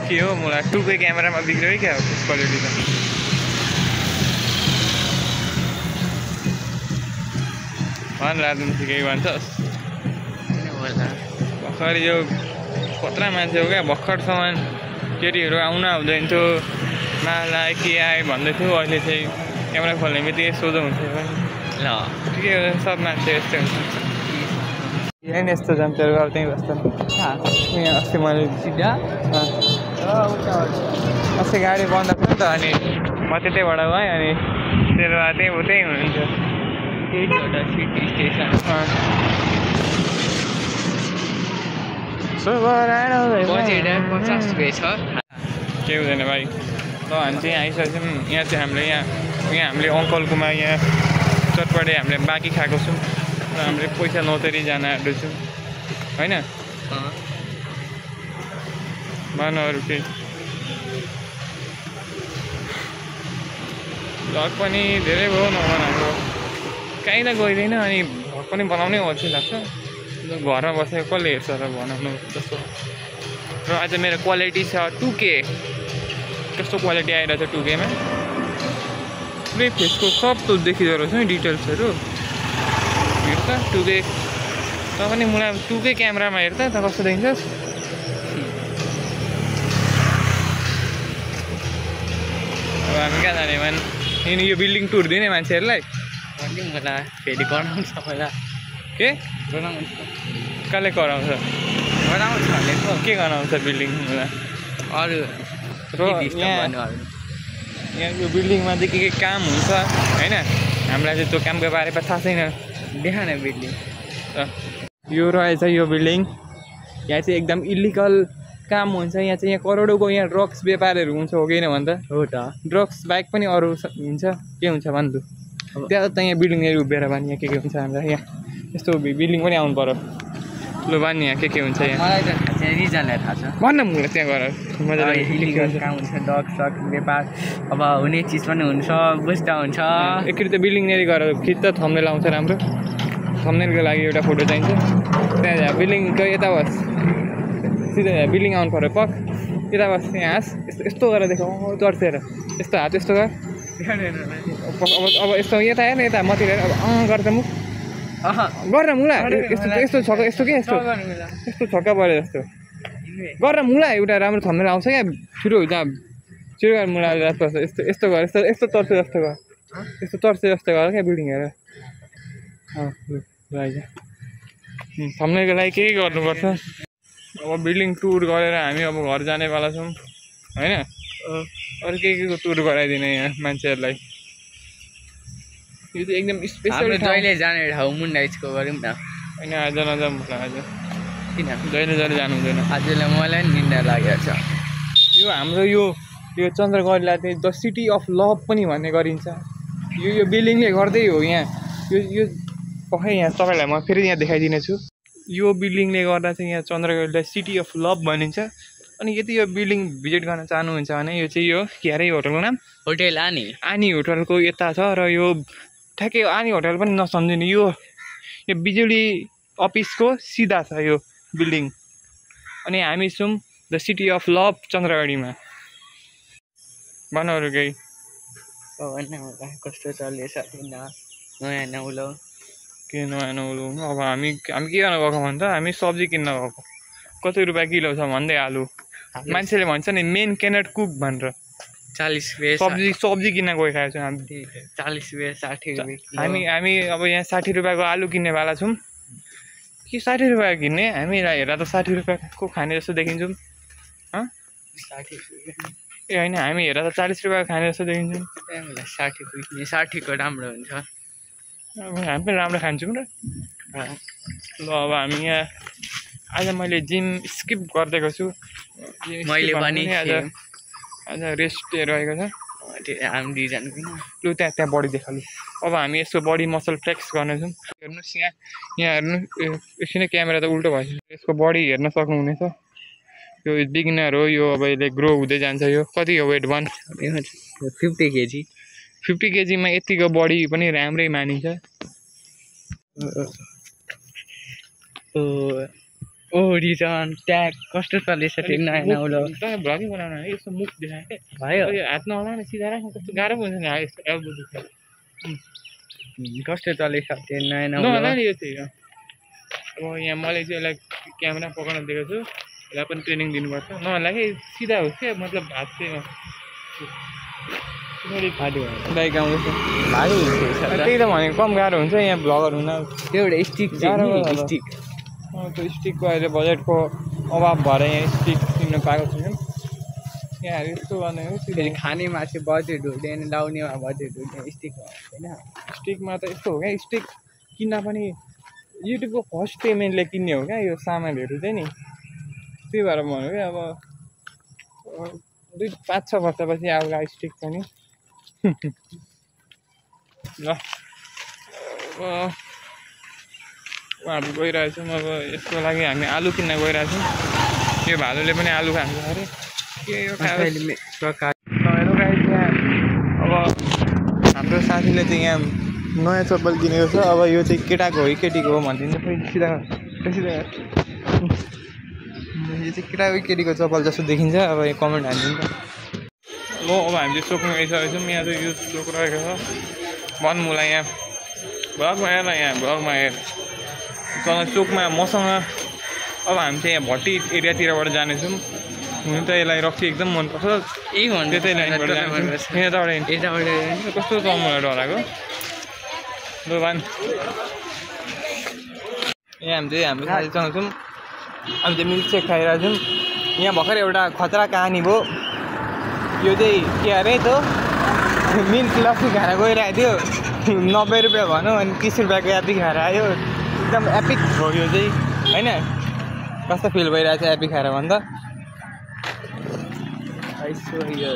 के हो मलाई 2K क्यामेरामा बिग्रियो क्या हो क्वालिटी त भन राजन केही भन्छस् भर्खर यो कत्रा मान्छे हो क्या भर्खरसम्म केटीहरू आउन आउँदैन थियो माला के आयो भन्दै थियो अहिले चाहिँ क्यामेरा खोल्ने बित्तिकै सोझो हुन्छ ल ठिकै हो सब मान्छे यस्तै हुन्छ यहाँ नि यस्तो जान्थ्यो अब त्यहीँ बस्छ यहाँ अस्ति मैले अस्ति गाडी बन्द थियो नि त अनि म त्यतैबाट गएँ अनि तेरो त्यहीँ उतै हुनुहुन्थ्यो सिटी स्टेसन केही हुँदैन भाइ ल हामी चाहिँ यहाँ आइसकेछौँ यहाँ चाहिँ हामीले अङ्कलकोमा यहाँ चटपटे हामीले बाँकी खाएको छौँ र हामीले पैसा नौतरी जान आँटेछौँ होइन भन अरू केही भ्लग पनि धेरै भयो नबनाएको कहीँ त गइँदैन अनि भ्लग पनि बनाउनै अल्छी लाग्छ घरमा बसेर कसले हेर्छ र बनाउनु जस्तो र आज मेरो क्वालिटी छ 2K कस्तो क्वालिटी आइरहेछ 2Kमा पुरै फेसको सब देखिँदो रहेछ नि डिटेल्सहरू हेर्छ 2K त पनि मलाई 2K क्यामेरामा हेर्दा त कस्तो देखिन्छस् अब हामी कहाँ जाने मान यो बिल्डिङ टुर दिने मान्छेहरूलाई होला फेरि गराउँछ पहिला के गराउँछ कहाँले कराउँछ गराउँछ के गराउँछ बिल्डिङलाई अरू यहाँ यो बिल्डिङमा चाहिँ के काम हुन्छ होइन हामीलाई चाहिँ त्यो कामको बारेमा थाहा छैन देखाएन बिल्डिङ यो रहेछ यो बिल्डिङ यहाँ चाहिँ एकदम इलिगल काम हुन्छ यहाँ चाहिँ यहाँ करोडौँको यहाँ ड्रग्स व्यापारहरू हुन्छ हो किन भन्दा हो त ड्रग्स बाइक पनि अरू हुन्छ के हुन्छ भन्नु त्यहाँ त यहाँ बिल्डिङहरू उभिएर भने यहाँ के हुन्छ हामीलाई यहाँ यस्तो बिल्डिङ पनि आउनु पर्यो लु भन् यहाँ के हुन्छ यहाँ मलाई त रिजनलाई थाहा छ भन्न मलाई त्यहाँ गएर मजाले इलिगल काम हुन्छ ड्रग्स व्यापार अब हुने चिज पनि हुन्छ बुझ्दा हुन्छ एकचोटि त बिल्डिङनेरि गएर खिच्छ थम्नेल आउँछ राम्रो थम्नेलको लागि एउटा फोटो चाहिन्छ त्यहाँ बिल्डिङको यता बस सिधै बिल्डिङ आउनु पर्यो पक यता बस यहाँ हाँस यस्तो गरेर देखाऊ तर्सेर यस्तो हात यस्तो गर अब यस्तो यता हेर्न यता मतिर अब गर्छ मुख गरेर मुला यस्तो छक्का यस्तो के यस्तो छक्का पऱ्यो जस्तो गरेर मुला एउटा राम्रो थम्नेल आउँछ क्या छिटो जहाँ छिटो गरेर मुला जस्तो यस्तो गर यस्तो तर्से जस्तो गर यस्तो तर्से जस्तो गर क्या बिल्डिङ हेरेर थम्नेलको लागि के गर्नुपर्छ अब बिल्डिङ टुर गरेर हामी अब घर जानेवाला छौँ होइन अरू के को टुर गराइदिने यहाँ मान्छेहरूलाई यो चाहिँ एकदम स्पेसल जहिले जाने ठाउँ मुन्डाइजको गऱ्यौँ न होइन आज नजाउँ होला आज किन जहिले जानु हुँदैन आजलाई मलाई पनि निन्दा लागेको छ यो हाम्रो यो चन्द्रगढलाई चाहिँ द सिटी अफ लभ पनि भन्ने गरिन्छ यो बिल्डिङले गर्दै हो यहाँ यो पक्कै यहाँ तपाईँलाई म फेरि यहाँ देखाइदिनेछु यो बिल्डिङले गर्दा चाहिँ यहाँ चन्द्रगढलाई सिटी अफ लभ भनिन्छ अनि यदि यो बिल्डिङ भिजिट गर्न चाहनुहुन्छ भने यो चाहिँ यो के अरे होटलको नाम होटेल आनी होटलको यता छ र यो ठ्याक्कै आनी होटल पनि नसम्झिने यो बिजुली अफिसको सिधा छ यो बिल्डिङ अनि हामी छौँ द सिटी अफ लभ चन्द्रगढीमा भन्नु केही कस्तो चल्दैछ नयाँ नौलो के नयाँ नौलो अब हामी के गर्न गएको भन्छ हामी सब्जी किन्न गएको कति रुपियाँ किलो छ भन्दै आलु मान्छेले भन्छ नि मेन क्यानट कुक भनेर 40 रुपियाँ सब्जी किन्न गइरहेको छौँ हामी 40 रुपियाँ 60 रुपियाँ हामी अब यहाँ 60 रुपियाँको आलु किन्नेवाला छौँ कि 60 रुपियाँ किन्ने हामीलाई हेर्दा त 60 रुपियाँको खाने जस्तो देखिन्छौँ 60 ए होइन हामी हेर्दा त 40 रुपियाँको खाने जस्तो देखिन्छौँ 60को राम्रो हुन्छ हामी पनि राम्रो खान्छौँ र ल अब हामी यहाँ आज मैले जिम स्किप गरिदिएको छु मैले पनि आज रेस्ट रहेको छ हामी दुईजना लु त्यहाँ बडी देखालु अब हामी यसको बडी मसल फ्लेक्स गर्नेछौँ हेर्नुहोस् यहाँ हेर्नु एकछिन क्यामेरा त उल्टो भएछ यसको बडी हेर्न सक्नुहुनेछ यो बिगिनर हो यो अब यसले ग्रो हुँदै जान्छ यो कति हो वेट 50 केजी 50 केजीमा यतिको बडी पनि राम्रै मानिन्छ रिटर्न ट्याग कस्तो चल्दैछ त्यो नयाँ नौलो भ्लगिङ बनाउनु है यस्तो मुख देखायो क्या भयो हात नहोला न सिधा राख्नु कस्तो गाह्रो हुन्छ नि यस्तो एल्बो दुख्छ कस्तो चल्दैछ त्यो नयाँ नहोला नौलो नि यो चाहिँ अब यहाँ मैले चाहिँ यसलाई क्यामेरा पकाउन दिएको छु यसलाई पनि ट्रेनिङ दिनुपर्छ नहोला कि सिधा होस् क्या मतलब हात चाहिँ बाइक आउँदैछ भारी हुन्छ त्यही त भनेको कम गाह्रो हुन्छ यहाँ भ्लगर हुन त्यो एउटा स्टिक चाहिँ स्टिक त्यो स्टिकको अहिले बजेटको अभाव भएर यहाँ स्टिक किन्न पाएको छैनौँ यहाँ यस्तो गर्ने हो फेरि खानेमा चाहिँ बजेट हुँदैन लाउनेमा बजेट हुँदैन स्टिक होइन स्टिकमा त यस्तो हो क्या स्टिक किन्न पनि युट्युबको फर्स्ट पेमेन्टले किन्ने हो क्या यो सामानहरू चाहिँ नि त्यही भएर भन्यो क्या अब 2-5-6 वर्षपछि आउला स्टिक पनि ल उहाँहरू गइरहेछौँ अब यसको लागि हामी आलु किन्न गइरहेछौँ यो भालुले पनि आलु खान्छ अरे के यो प्रकार हेलो गाइस यहाँ अब हाम्रो साथीले चाहिँ यहाँ नयाँ चप्पल किनेको छ अब यो चाहिँ केटाको हो केटीको हो भनिदिन्छ सिधा सिधा यो चाहिँ केटाको केटीको चप्पल जस्तो देखिन्छ अब यो कमेन्ट हालिदिन्छ ल अब हामी चाहिँ चोकमा गइसकेको छौँ यहाँ चाहिँ यो चोक रहेको छ बनमुला यहाँ भ्लगमा हेर यहाँ भ्लगमा हेर तल चोकमा मसँग अब हामी चाहिँ यहाँ भट्टी एरियातिरबाट जानेछौँ हुनु त यसलाई रक्सी एकदम मनपर्छ त्यतै लाइनबाट जान्छौँ यताबाट कस्तो छ मलाई डराएको ल भान यहाँ हामी चाहिँ हाम्रो साथीसँग छौँ हामी चाहिँ मिल्कसेक खाइरहेको छौँ यहाँ भर्खर एउटा खतरा कहानी भयो यो चाहिँ के अरे त मिल्क लस्सी खाएर गइरहेको थियो 90 रुपियाँ भनौँ अनि 30 रुपियाँको एपी खाएर आयो एकदम एपिक हो यो चाहिँ होइन कस्तो फिल भइरहेको छ एपी खाएर भन्दा यसो यो